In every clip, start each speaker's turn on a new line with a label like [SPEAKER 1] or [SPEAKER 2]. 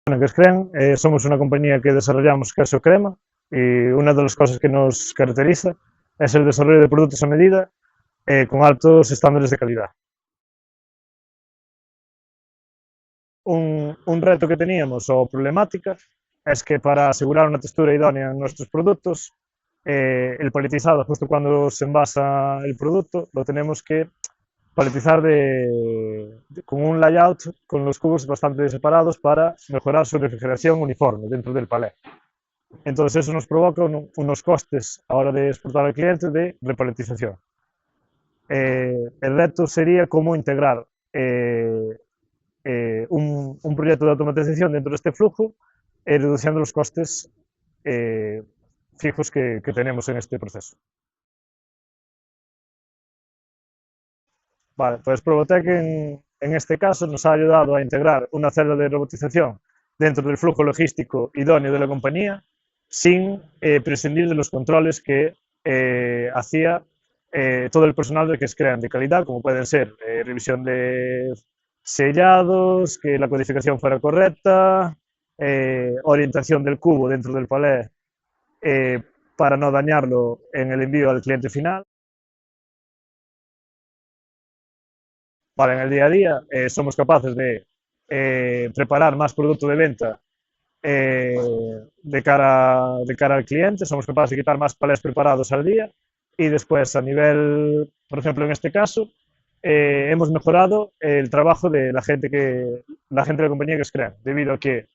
[SPEAKER 1] Bueno, que Screen, somos una compañía que desarrollamos queso crema y una de las cosas que nos caracteriza es el desarrollo de productos a medida con altos estándares de calidad. Un reto que teníamos o problemática es que para asegurar una textura idónea en nuestros productos, el paletizado, justo cuando se envasa el producto, lo tenemos que paletizar con un layout con los cubos bastante separados para mejorar su refrigeración uniforme dentro del palé. Entonces eso nos provoca unos costes a la hora de exportar al cliente de repaletización. El reto sería cómo integrar un proyecto de automatización dentro de este flujo, reduciendo los costes fijos que tenemos en este proceso. Vale, pues Probotec en este caso nos ha ayudado a integrar una celda de robotización dentro del flujo logístico idóneo de la compañía sin prescindir de los controles que hacía todo el personal de que crean de calidad, como pueden ser revisión de sellados, que la codificación fuera correcta, orientación del cubo dentro del palé para no dañarlo en el envío al cliente final. Vale, en el día a día somos capaces de preparar más producto de venta eh, de cara al cliente, somos capaces de quitar más palés preparados al día y después a nivel, por ejemplo, en este caso, hemos mejorado el trabajo de la gente de la compañía que es CREAN, debido a que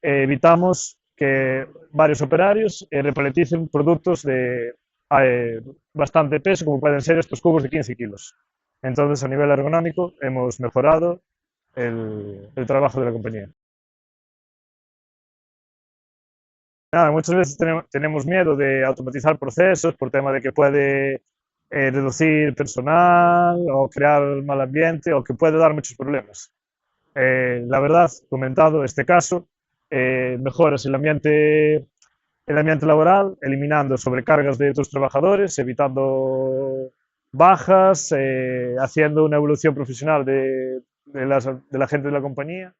[SPEAKER 1] evitamos que varios operarios repaleticen productos de bastante peso, como pueden ser estos cubos de 15 kilos. Entonces, a nivel ergonómico, hemos mejorado el trabajo de la compañía. Nada, muchas veces tenemos miedo de automatizar procesos por tema de que puede reducir personal o crear mal ambiente o que puede dar muchos problemas. La verdad, comentado este caso, mejoras el ambiente laboral, eliminando sobrecargas de tus trabajadores, evitando bajas, haciendo una evolución profesional de la gente de la compañía.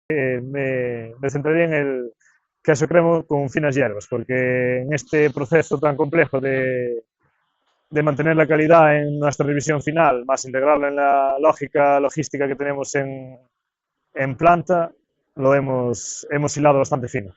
[SPEAKER 1] Me centraría en el queso crema con finas hierbas, porque en este proceso tan complejo de mantener la calidad en nuestra revisión final, más integrarla en la lógica logística que tenemos en planta, hemos hilado bastante fino.